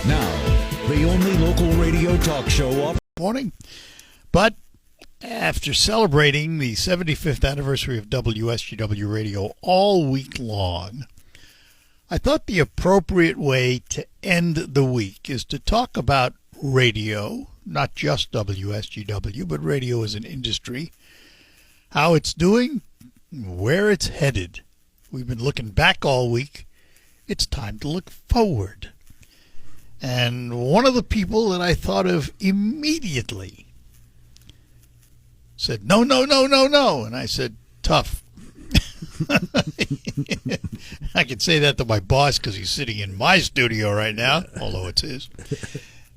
Now, the only local radio talk show up. Morning. But after celebrating the 75th anniversary of WSGW Radio all week long, I thought the appropriate way to end the week is to talk about radio, not just WSGW, but radio as an industry, how it's doing, where it's headed. We've been looking back all week. It's time to look forward. And one of the people that I thought of immediately said, no. And I said, tough. I can say that to my boss because he's sitting in my studio right now, although it's his.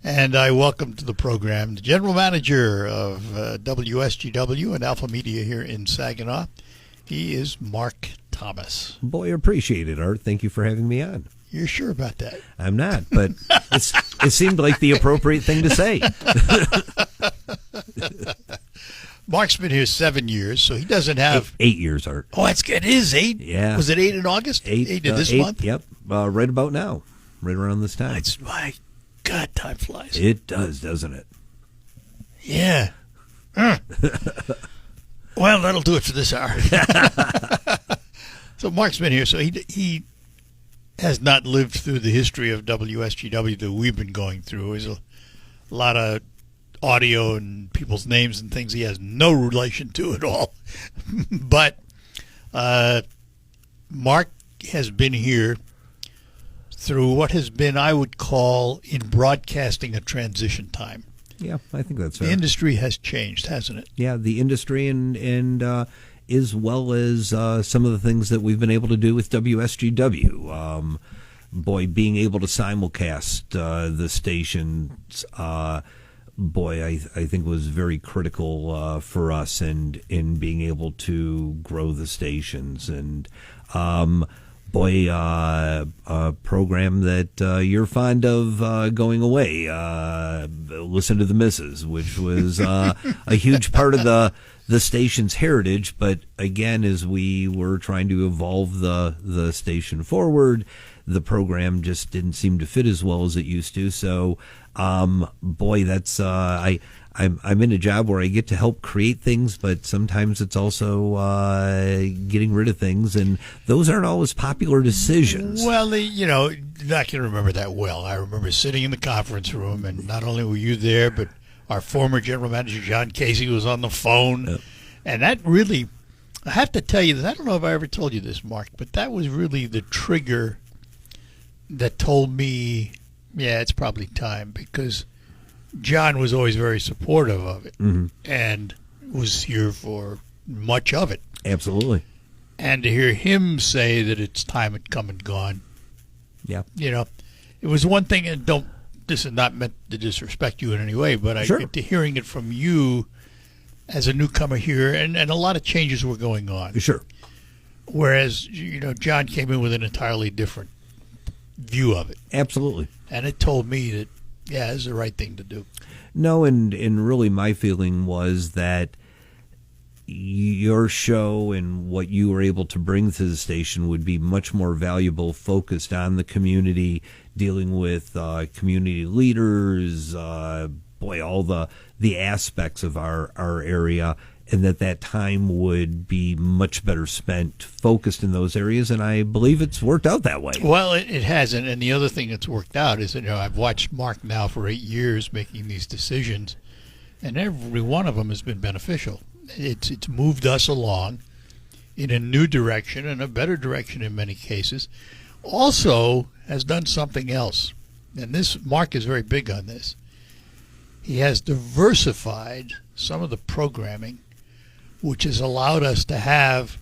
And I welcome to the program the general manager of WSGW and Alpha Media here in Saginaw. He is Mark Thomas. Boy, I appreciate it, Art. Thank you for having me on. You're sure about that? I'm not, but it seemed like the appropriate thing to say. Mark's been here 7 years, so he doesn't have... 8 years, Art. Oh, it is 8? Yeah. Was it 8 in August? 8 of this month? Yep, right about now, right around this time. My God, time flies. It does, doesn't it? Yeah. Well, that'll do it for this hour. So Mark's been here, so he has not lived through the history of WSGW that we've been going through. There's a lot of audio and people's names and things he has no relation to at all. But Mark has been here through what has been, I would call, in broadcasting, a transition time. Yeah, I think that's fair. The industry has changed, hasn't it? Yeah, the industry and as well as some of the things that we've been able to do with WSGW. Being able to simulcast the stations, I think was very critical for us and in being able to grow the stations. And a program that you're fond of going away, Listen to the Misses, which was a huge part of the station's heritage. But again, as we were trying to evolve the station forward, the program just didn't seem to fit as well as it used to. So, that's I'm in a job where I get to help create things, but sometimes it's also getting rid of things, and those aren't always popular decisions. Well, I can remember that well. I remember sitting in the conference room, and not only were you there, but our former general manager, John Casey, was on the phone. Yep. And that really, I have to tell you that, I don't know if I ever told you this, Mark, but that was really the trigger that told me, yeah, it's probably time, because John was always very supportive of it, and was here for much of it. Absolutely. And to hear him say that it's time had come and gone, yeah, it was one thing. And this is not meant to disrespect you in any way, but sure. To hearing it from you as a newcomer here, and a lot of changes were going on. Sure. Whereas John came in with an entirely different view of it. Absolutely. And it told me that, yeah, it's the right thing to do. No, and really my feeling was that your show and what you were able to bring to the station would be much more valuable, focused on the community, dealing with community leaders, all the aspects of our area, and that time would be much better spent focused in those areas, and I believe it's worked out that way. Well, it hasn't, and the other thing that's worked out is that I've watched Mark now for 8 years making these decisions, and every one of them has been beneficial. It's moved us along in a new direction, and a better direction in many cases. Also has done something else, and Mark is very big on this. He has diversified some of the programming, which has allowed us to have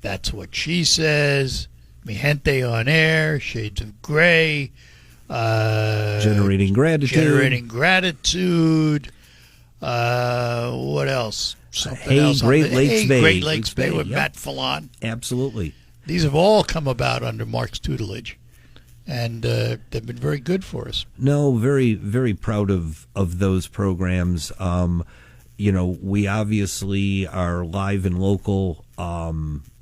That's What She Says, Mi Gente on Air, Shades of Gray, Generating Gratitude. What else? Great Lakes Bay. Great Lakes Bay with yep. Matt Fallon. Absolutely. These have all come about under Mark's tutelage, and they've been very good for us. No, very, very proud of those programs. We obviously are live and local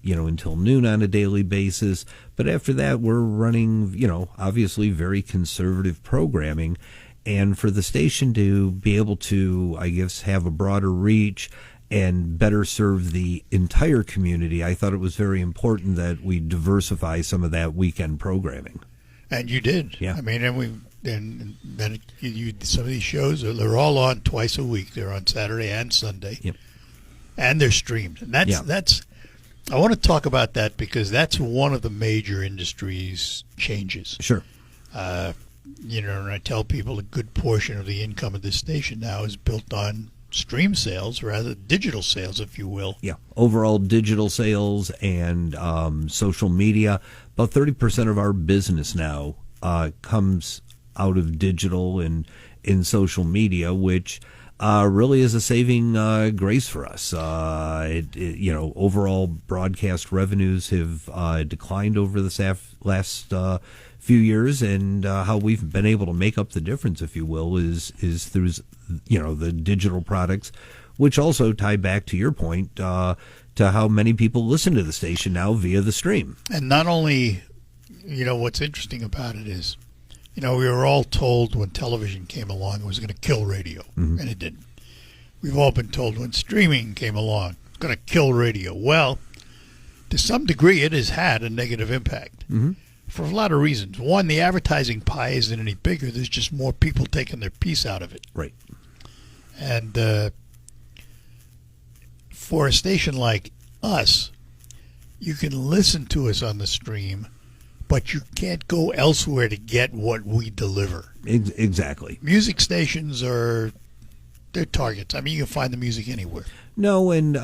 until noon on a daily basis. But after that, we're running, obviously very conservative programming. And for the station to be able to, I guess, have a broader reach and better serve the entire community, I thought it was very important that we diversify some of that weekend programming. And you did. Yeah. I mean, and then some of these shows, they're all on twice a week. They're on Saturday and Sunday. Yep. And they're streamed. And that's I want to talk about that because that's one of the major industry's changes. Sure. And I tell people a good portion of the income of this station now is built on stream sales, rather digital sales, if you will. Yeah, overall digital sales and social media. About 30% of our business now comes out of digital and in social media, which really is a saving grace for us. Overall broadcast revenues have declined over the last few years, and how we've been able to make up the difference, if you will, is through the digital products, which also tie back to your point to how many people listen to the station now via the stream. And not only, what's interesting about it is, we were all told when television came along it was going to kill radio, and it didn't. We've all been told when streaming came along it's going to kill radio. Well, to some degree, it has had a negative impact. For a lot of reasons. One, the advertising pie isn't any bigger. There's just more people taking their piece out of it. Right. And for a station like us, you can listen to us on the stream, but you can't go elsewhere to get what we deliver. Exactly. Music stations they're targets. I mean, you can find the music anywhere. No, and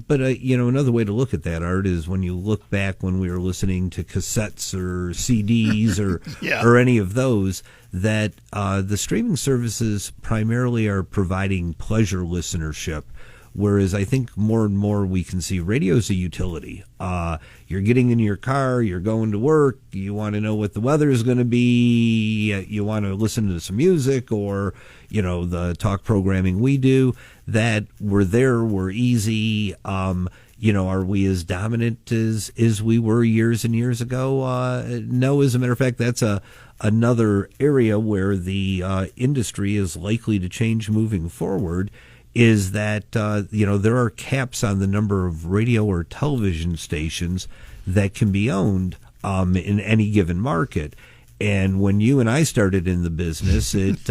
but another way to look at that, Art, is when you look back when we were listening to cassettes or CDs or or any of those, that the streaming services primarily are providing pleasure listenership, whereas I think more and more we can see radio as a utility. You're getting in your car, you're going to work, you want to know what the weather is going to be, you want to listen to some music or, the talk programming we do, that we're easy. Are we as dominant as we were years and years ago? No, as a matter of fact, that's another area where the industry is likely to change moving forward, is that, there are caps on the number of radio or television stations that can be owned in any given market. And when you and I started in the business, it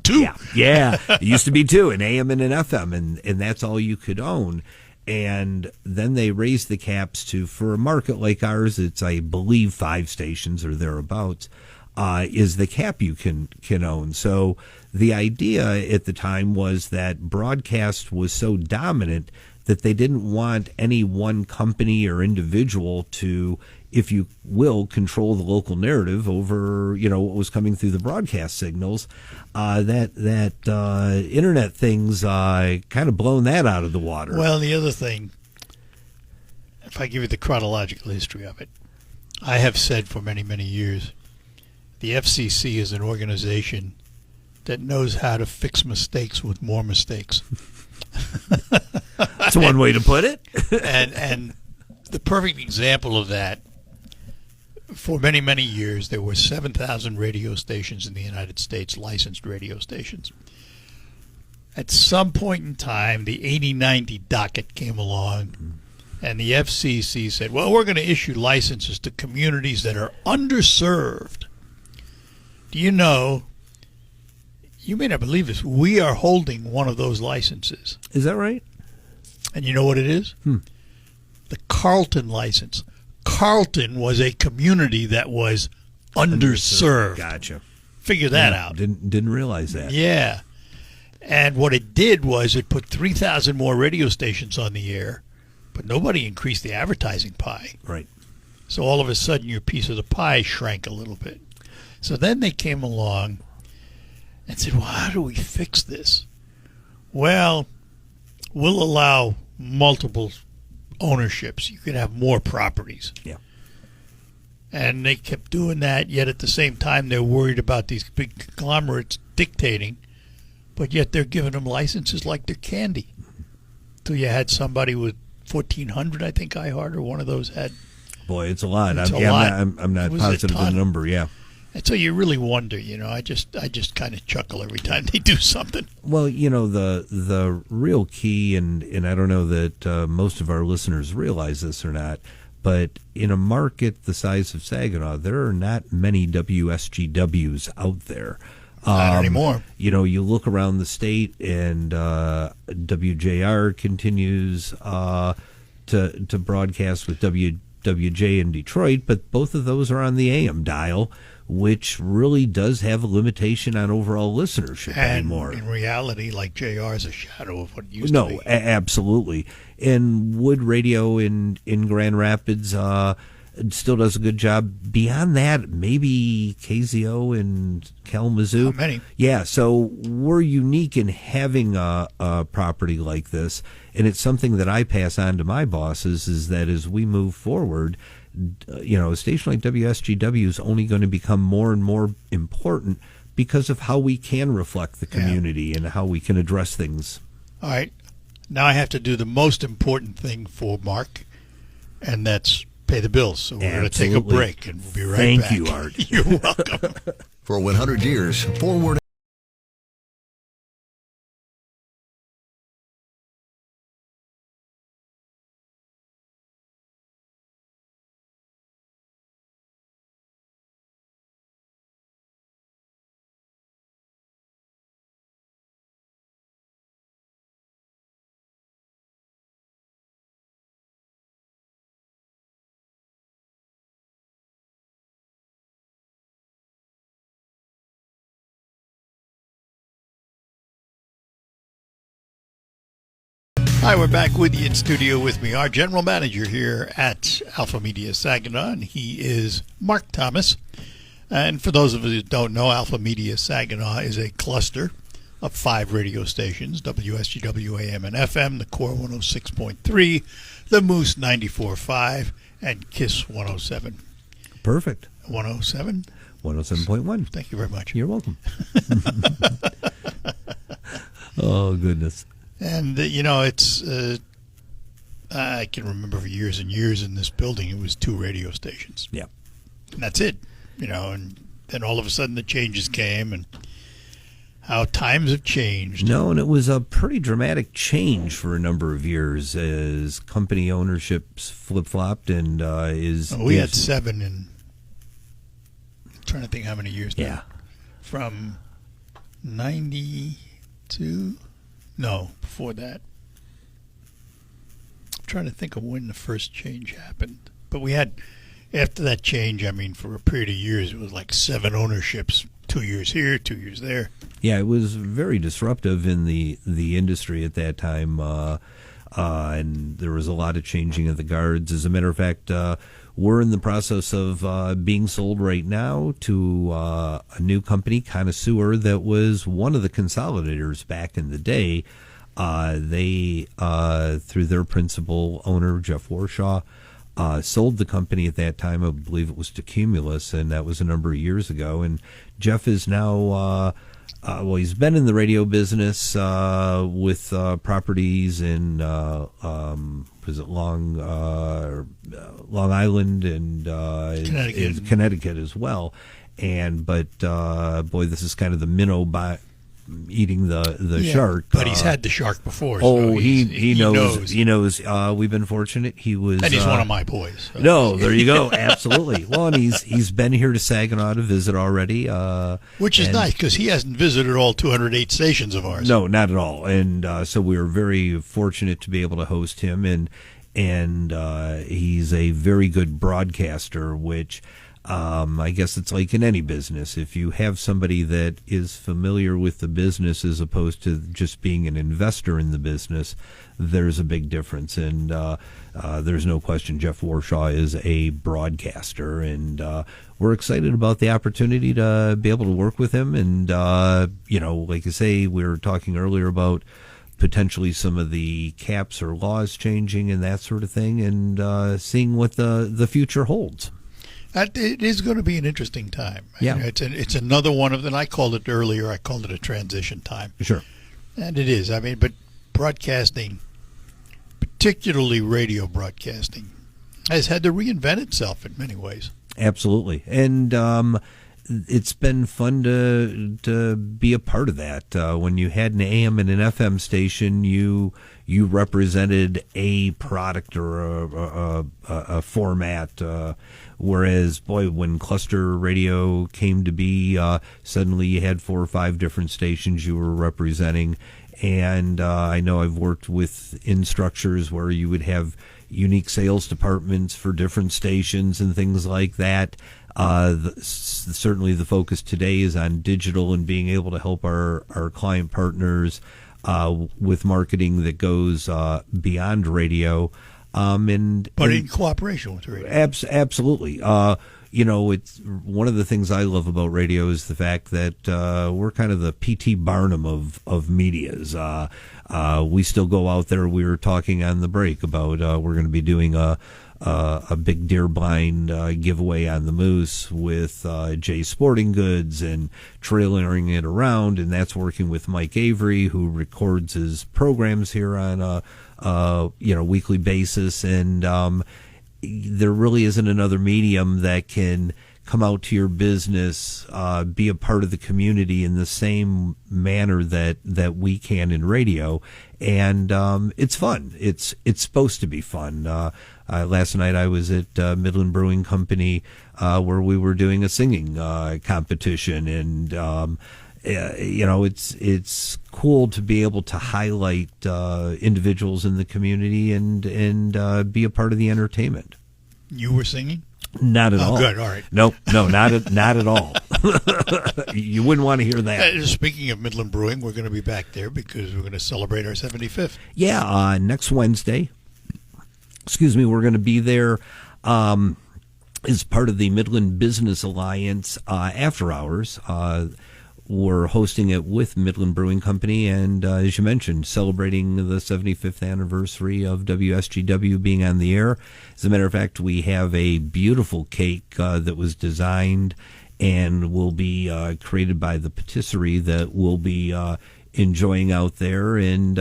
two. Yeah, it used to be two, an AM and an FM, and that's all you could own. And then they raised the caps to, for a market like ours, it's, I believe, 5 stations or thereabouts, is the cap you can own. So the idea at the time was that broadcast was so dominant that they didn't want any one company or individual to, if you will, control the local narrative over, what was coming through the broadcast signals. That internet thing's kind of blown that out of the water. Well, the other thing, if I give you the chronological history of it, I have said for many, many years, the FCC is an organization that knows how to fix mistakes with more mistakes. That's one way to put it. and the perfect example of that, for many, many years, there were 7,000 radio stations in the United States, licensed radio stations. At some point in time, the 80/90 docket came along, and the FCC said, well, we're going to issue licenses to communities that are underserved. Do you know, you may not believe this, we are holding one of those licenses. Is that right? And you know what it is? The Carlton license. Carlton was a community that was underserved. Gotcha. Figure that out. Didn't realize that. Yeah. And what it did was it put 3,000 more radio stations on the air, but nobody increased the advertising pie. Right. So all of a sudden your piece of the pie shrank a little bit. So then they came along and said, well, how do we fix this? Well, we'll allow multiple ownerships. You can have more properties. Yeah. And they kept doing that, yet at the same time they're worried about these big conglomerates dictating, but yet they're giving them licenses like they're candy. So you had somebody with 1,400, I think iHeart or one of those had. Boy, it's a lot. It's a lot. I'm not It was a positive of the ton. number. Yeah. And so you really wonder, I just kind of chuckle every time they do something. Well, the real key, and I don't know that most of our listeners realize this or not, but in a market the size of Saginaw, there are not many WSGWs out there. Not anymore. You look around the state, and WJR continues to broadcast with WJ in Detroit, but both of those are on the AM dial, which really does have a limitation on overall listenership And anymore. in reality, like JR is a shadow of what it used to No, be. absolutely. And Wood Radio in Grand Rapids still does a good job. Beyond that, maybe KZO and Kalamazoo. Not many. Yeah, so we're unique in having a property like this, and it's something that I pass on to my bosses, is that as we move forward, a station like WSGW is only going to become more and more important because of how we can reflect the community and how we can address things. All right. Now I have to do the most important thing for Mark, and that's pay the bills. So we're going to take a Absolutely. break, and we'll be right back. Thank you, Art. You're welcome. For 100 years, Forward Hi, we're back with you in studio with me, our general manager here at Alpha Media Saginaw, and he is Mark Thomas. And for those of us who don't know, Alpha Media Saginaw is a cluster of 5 radio stations, WSGW AM and FM, the Core 106.3, the Moose 94.5, and KISS 107. Perfect. 107? 107.1. Thank you very much. You're welcome. Oh, goodness. And, it's, I can remember for years and years in this building, it was 2 radio stations. Yeah. And that's it, and then all of a sudden the changes came, and how times have changed. No, and it was a pretty dramatic change for a number of years as company ownerships flip-flopped and We had 7 in, I'm trying to think how many years now. Yeah. From 92? No, before that. I'm trying to think of when the first change happened. But we had, after that change, for a period of years, it was like 7 ownerships, 2 years here, 2 years there. Yeah, it was very disruptive in the industry at that time, and there was a lot of changing of the guards. As a matter of fact, we're in the process of being sold right now to a new company, Connoisseur, that was one of the consolidators back in the day. They, through their principal owner, Jeff Warshaw, sold the company at that time. I believe it was to Cumulus, and that was a number of years ago. And Jeff is now, he's been in the radio business with properties in was it Long Island and Connecticut as well. But boy, this is kind of the minnow eating the shark. But he's had the shark before. Oh, so he knows. He knows. We've been fortunate. He was, and he's one of my boys. So. No, there you go. Absolutely. Well, and he's been here to Saginaw to visit already, which is nice because he hasn't visited all 208 stations of ours. No, not at all. And so we were very fortunate to be able to host him, and he's a very good broadcaster, which. I guess it's like in any business. If you have somebody that is familiar with the business as opposed to just being an investor in the business, there's a big difference. And there's no question Jeff Warshaw is a broadcaster. And we're excited about the opportunity to be able to work with him. And, like I say, we were talking earlier about potentially some of the caps or laws changing and that sort of thing, and seeing what the future holds. It is going to be an interesting time. Yeah. It's another one of them. I called it earlier. I called it a transition time. Sure. And it is. But broadcasting, particularly radio broadcasting, has had to reinvent itself in many ways. Absolutely. And it's been fun to be a part of that. When you had an AM and an FM station, you represented a product or a format. Whereas, boy, when cluster radio came to be, suddenly you had 4 or 5 different stations you were representing. And I know I've worked in structures where you would have unique sales departments for different stations and things like that. Certainly the focus today is on digital and being able to help our client partners with marketing that goes beyond radio. But in cooperation with radio. Absolutely. It's one of the things I love about radio is the fact that we're kind of the P.T. Barnum of medias. We still go out there. We were talking on the break about we're going to be doing a big deer blind giveaway on the Moose with Jay Sporting Goods and trailering it around, and that's working with Mike Avery, who records his programs here on a weekly basis, and there really isn't another medium that can come out to your business, be a part of the community in the same manner that we can in radio. And it's fun. It's supposed to be fun. Last night I was at Midland Brewing Company where we were doing a singing competition, and it's cool to be able to highlight individuals in the community and be a part of the entertainment. You were singing? Not at all. Good. All right. No, not at all. You wouldn't want to hear that. Speaking of Midland Brewing, we're going to be back there because we're going to celebrate our 75th. Yeah, next Wednesday. We're going to be there as part of the Midland Business Alliance after hours. We're hosting it with Midland Brewing Company, and as you mentioned, celebrating the 75th anniversary of WSGW being on the air. As a matter of fact, we have a beautiful cake that was designed and will be created by the patisserie that we'll be enjoying out there. And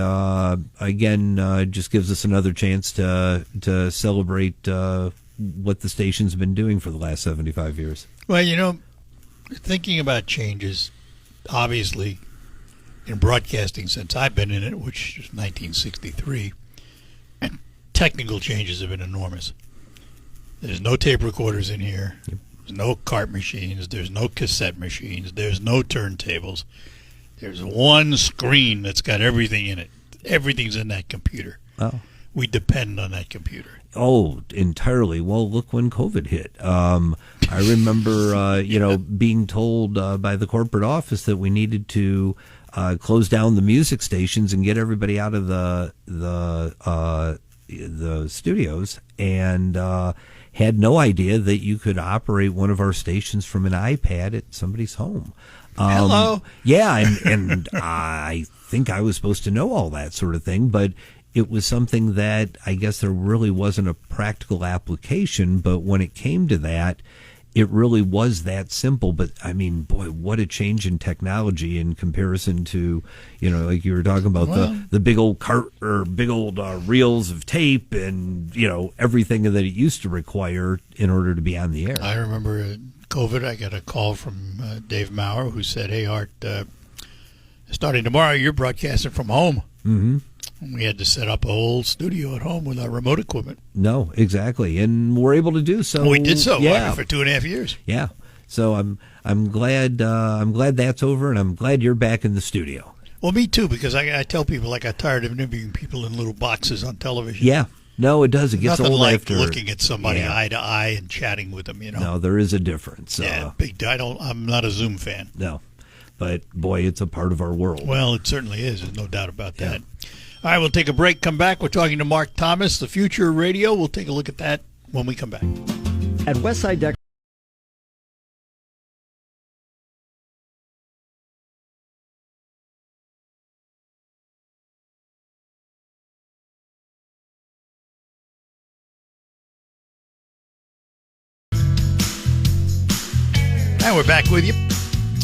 again, just gives us another chance to celebrate what the station's been doing for the last 75 years. Well, thinking about changes, obviously, in broadcasting since I've been in it, which is 1963, and technical changes have been enormous. There's no tape recorders in here. Yep. There's no cart machines. There's no cassette machines. There's no turntables. There's one screen that's got everything in it. Everything's in that computer. Oh. We depend on that computer. Oh, entirely. Well, look when COVID hit. I remember, being told by the corporate office that we needed to close down the music stations and get everybody out of the studios, and had no idea that you could operate one of our stations from an iPad at somebody's home. Hello. Yeah, and I think I was supposed to know all that sort of thing, but it was something that I guess there really wasn't a practical application, but when it came to that, it really was that simple. But I mean, boy, what a change in technology in comparison to, like you were talking about, the big old cart or big old reels of tape and, everything that it used to require in order to be on the air. I remember COVID, I got a call from Dave Maurer who said, "Hey, Art, starting tomorrow, you're broadcasting from home." Mm-hmm. We had to set up a whole studio at home with our remote equipment. No, exactly, and we're able to do so. We did so, yeah, for 2.5 years. Yeah, so I'm glad that's over, and I'm glad you're back in the studio. Well, me too, because I tell people I got tired of interviewing people in little boxes on television. Yeah, no, it does. It gets Nothing old like after looking at somebody eye to eye and chatting with them. No, there is a difference. Yeah, big. I'm not a Zoom fan. No, but boy, it's a part of our world. Well, it certainly is. There's no doubt about that. All right, we'll take a break, come back. We're talking to Mark Thomas, the future of radio. We'll take a look at that when we come back. At Westside Deck. And we're back with you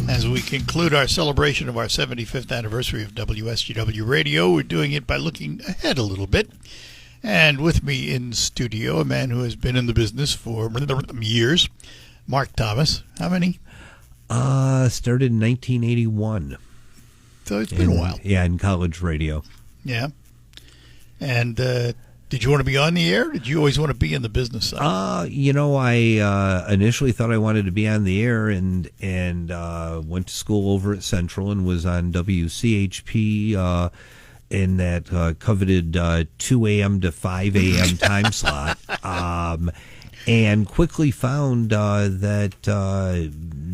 as we conclude our celebration of our 75th anniversary of WSGW Radio. We're doing it by looking ahead a little bit And with me in studio, a man who has been in the business for years, Mark Thomas. How many? Started in 1981. So it's been a while. Yeah, in college radio. Yeah. And did you want to be on the air? Or did you always want to be in the business side? I initially thought I wanted to be on the air and went to school over at Central and was on WCHP in that coveted 2 a.m. to 5 a.m. time slot. And quickly found that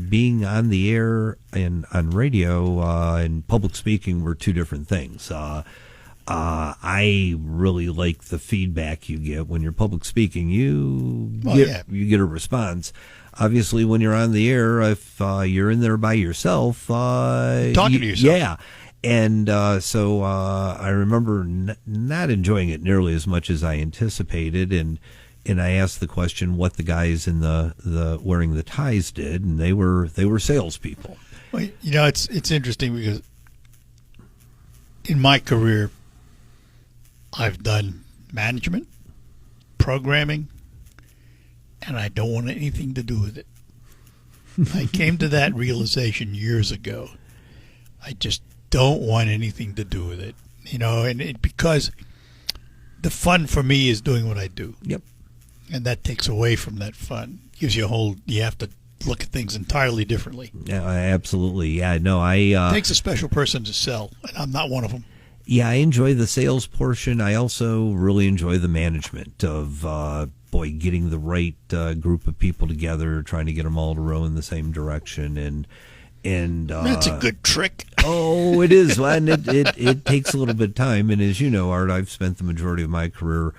being on the air and on radio and public speaking were two different things. I really like the feedback you get when you're public speaking. You get a response. Obviously, when you're on the air, if you're in there by yourself, talking to yourself, yeah. And so I remember not enjoying it nearly as much as I anticipated, and I asked the question what the guys in the wearing the ties did, and they were salespeople. Well, it's interesting because in my career, I've done management, programming, and I don't want anything to do with it. I came to that realization years ago. I just don't want anything to do with it, because the fun for me is doing what I do. Yep. And that takes away from that fun. Gives you you have to look at things entirely differently. Yeah, absolutely. Yeah, no, it takes a special person to sell, and I'm not one of them. Yeah, I enjoy the sales portion. I also really enjoy the management of, getting the right group of people together, trying to get them all to row in the same direction. And that's a good trick. Oh, it is. Well, and it takes a little bit of time. And as you know, Art, I've spent the majority of my career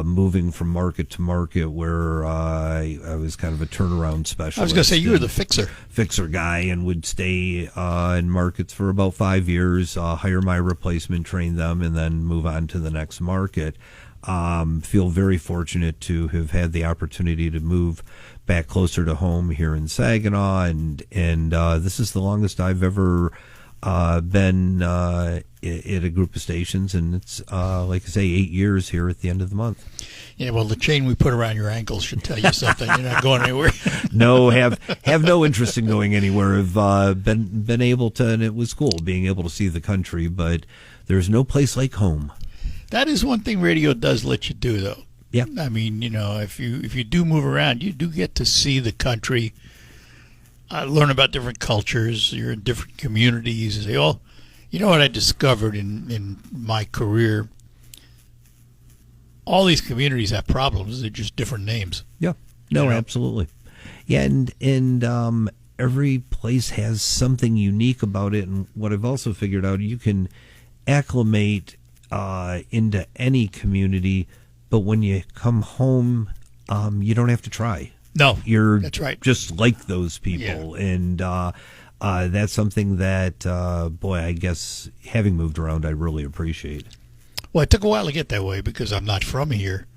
moving from market to market where I was kind of a turnaround specialist. I was going to say, you were the fixer guy and would stay in markets for about 5 years, hire my replacement, train them, and then move on to the next market. Feel very fortunate to have had the opportunity to move back closer to home here in Saginaw, and this is the longest I've ever been at a group of stations, and it's like I say, 8 years here at the end of the month. Yeah, well, the chain we put around your ankles should tell you something. You're not going anywhere. No, have no interest in going anywhere. I've been able to, and it was cool being able to see the country, but there's no place like home. That is one thing radio does let you do, though. Yeah. I mean, if you do move around, you do get to see the country. Learn about different cultures. You're in different communities. They all, what I discovered in my career, all these communities have problems. They're just different names. Yeah. No, absolutely. Yeah, and every place has something unique about it. And what I've also figured out, you can acclimate into any community, but when you come home, you don't have to try. No, that's right. Just like those people, yeah. And that's something that, I guess having moved around, I really appreciate. Well, it took a while to get that way because I'm not from here,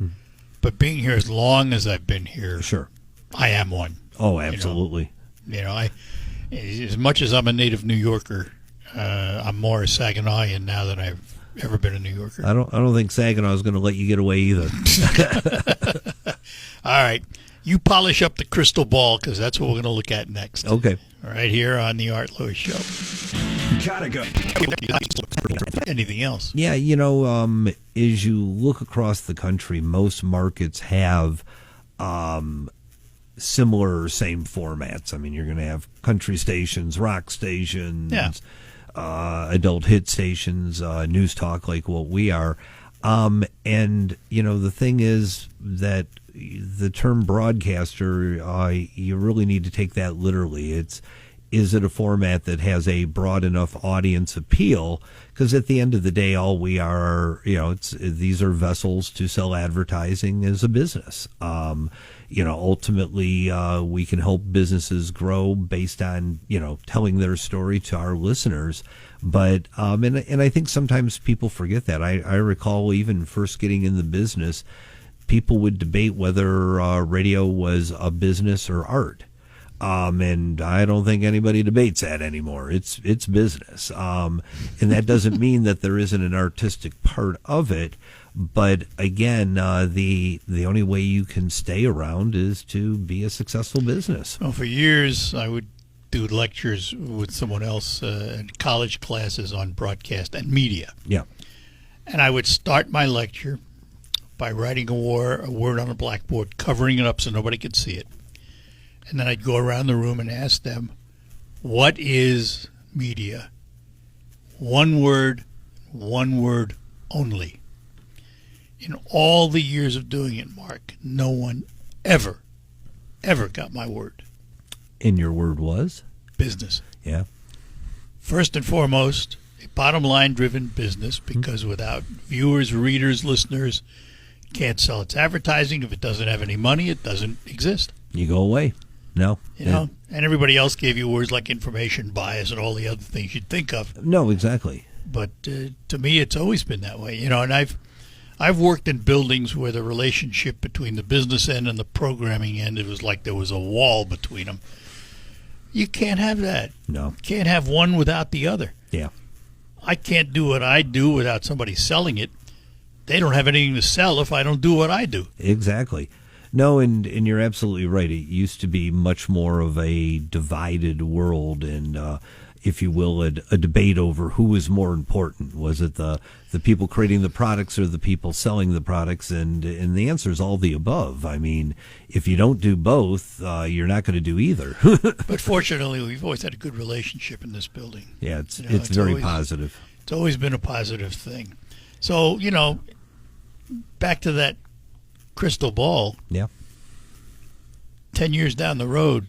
but being here as long as I've been here, sure, I am one. Oh, absolutely. I as much as I'm a native New Yorker, I'm more a Saginawaian now than I've ever been a New Yorker. I don't think Saginaw is going to let you get away either. All right. You polish up the crystal ball because that's what we're going to look at next. Okay. All right, here on the Art Lewis Show. Gotta go. Anything else? Yeah, as you look across the country, most markets have similar, same formats. I mean, you're going to have country stations, rock stations, adult hit stations, news talk like what we are. And, the thing is that the term broadcaster, you really need to take that literally. Is it a format that has a broad enough audience appeal? Because at the end of the day, all we are, these are vessels to sell advertising as a business. Ultimately, we can help businesses grow based on, telling their story to our listeners. But, and I think sometimes people forget that. I recall even first getting in the business, people would debate whether radio was a business or art. And I don't think anybody debates that anymore. It's business. And that doesn't mean that there isn't an artistic part of it, But again, the only way you can stay around is to be a successful business. Well, for years, I would do lectures with someone else in college classes on broadcast and media. Yeah. And I would start my lecture by writing a word on a blackboard, covering it up so nobody could see it. And then I'd go around the room and ask them, what is media? One word only. In all the years of doing it, Mark, no one ever got my word. And your word was? Business. Yeah. First and foremost, a bottom line driven business, because without viewers, readers, listeners, it can't sell its advertising. If it doesn't have any money, it doesn't exist. You go away. No. You know, and everybody else gave you words like information bias and all the other things you'd think of. No, exactly. But to me, it's always been that way. You know, and I've worked in buildings where the relationship between the business end and the programming end, it was like there was a wall between them. You can't have that. No. You can't have one without the other. Yeah. I can't do what I do without somebody selling it. They don't have anything to sell if I don't do what I do. Exactly. No, and you're absolutely right. It used to be much more of a divided world and, if you will, a debate over who was more important. Was it the people creating the products or the people selling the products? And the answer is all the above. I mean, if you don't do both, you're not going to do either. But fortunately, we've always had a good relationship in this building. Yeah, it's it's very always positive. It's always been a positive thing. So, you know, back to that crystal ball. Yeah. 10 years down the road,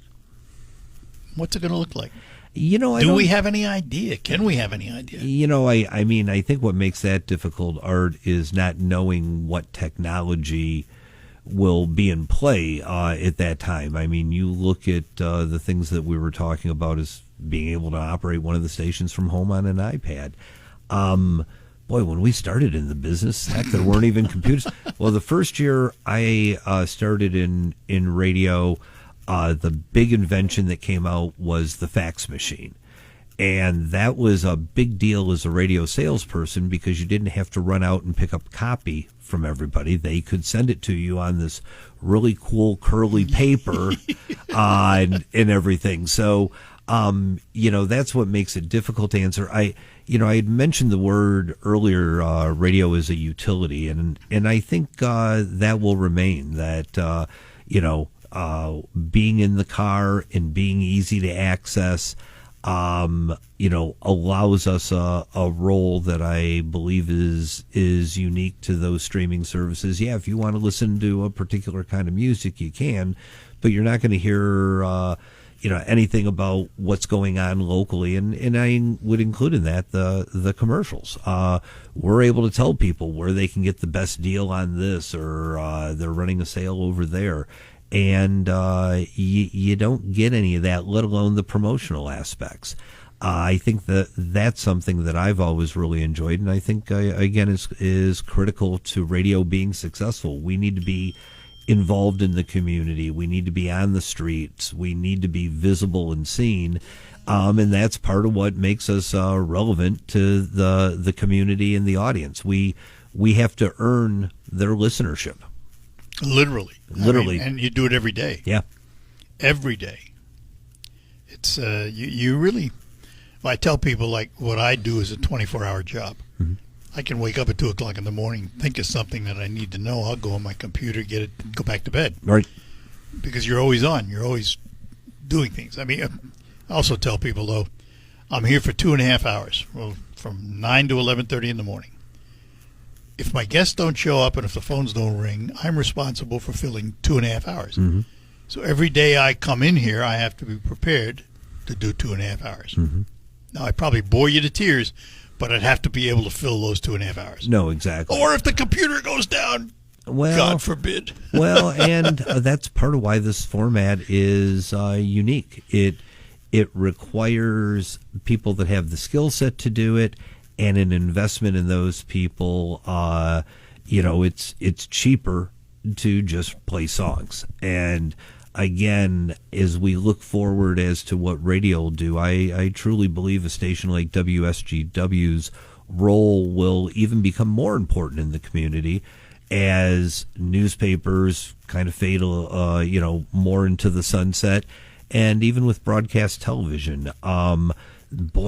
what's it going to look like? You know, Do we have any idea? Can we have any idea? You know, I mean, I think what makes that difficult, Art, is not knowing what technology will be in play at that time. I mean, you look at the things that we were talking about as being able to operate one of the stations from home on an iPad. Boy, when we started in the business, heck, there weren't even computers. Well, the first year I started in radio, the big invention that came out was the fax machine. And that was a big deal as a radio salesperson because you didn't have to run out and pick up copy from everybody. They could send it to you on this really cool curly paper and everything. So, you know, that's what makes it difficult to answer. I had mentioned the word earlier, radio is a utility, and I think that will remain, that, being in the car and being easy to access, allows us a role that I believe is unique to those streaming services. Yeah, if you want to listen to a particular kind of music, you can, but you're not going to hear, anything about what's going on locally. And I would include in that the commercials. We're able to tell people where they can get the best deal on this, or they're running a sale over there. And you don't get any of that, let alone the promotional aspects. I think that's something that I've always really enjoyed, and I think, again, is critical to radio being successful. We need to be involved in the community. We need to be on the streets. We need to be visible and seen. And that's part of what makes us relevant to the community and the audience. We have to earn their listenership. Literally. Literally. And you do it every day. Yeah. Every day. It's you really. Well, I tell people, like, what I do is a 24-hour job. Mm-hmm. I can wake up at 2 o'clock in the morning, think of something that I need to know. I'll go on my computer, get it, and go back to bed. Right. Because you're always on. You're always doing things. I mean, I also tell people, though, I'm here for 2.5 hours, well, from 9 to 11:30 in the morning. If my guests don't show up and if the phones don't ring, I'm responsible for filling 2.5 hours. Mm-hmm. So every day I come in here, I have to be prepared to do 2.5 hours. Mm-hmm. Now, I probably bore you to tears, but I'd have to be able to fill those 2.5 hours. No, exactly. Or if the computer goes down, well, God forbid. Well, and that's part of why this format is unique. It requires people that have the skill set to do it, and an investment in those people. It's cheaper to just play songs. And again, as we look forward as to what radio will do, I truly believe a station like WSGW's role will even become more important in the community as newspapers kind of fade, more into the sunset, and even with broadcast television. Boy,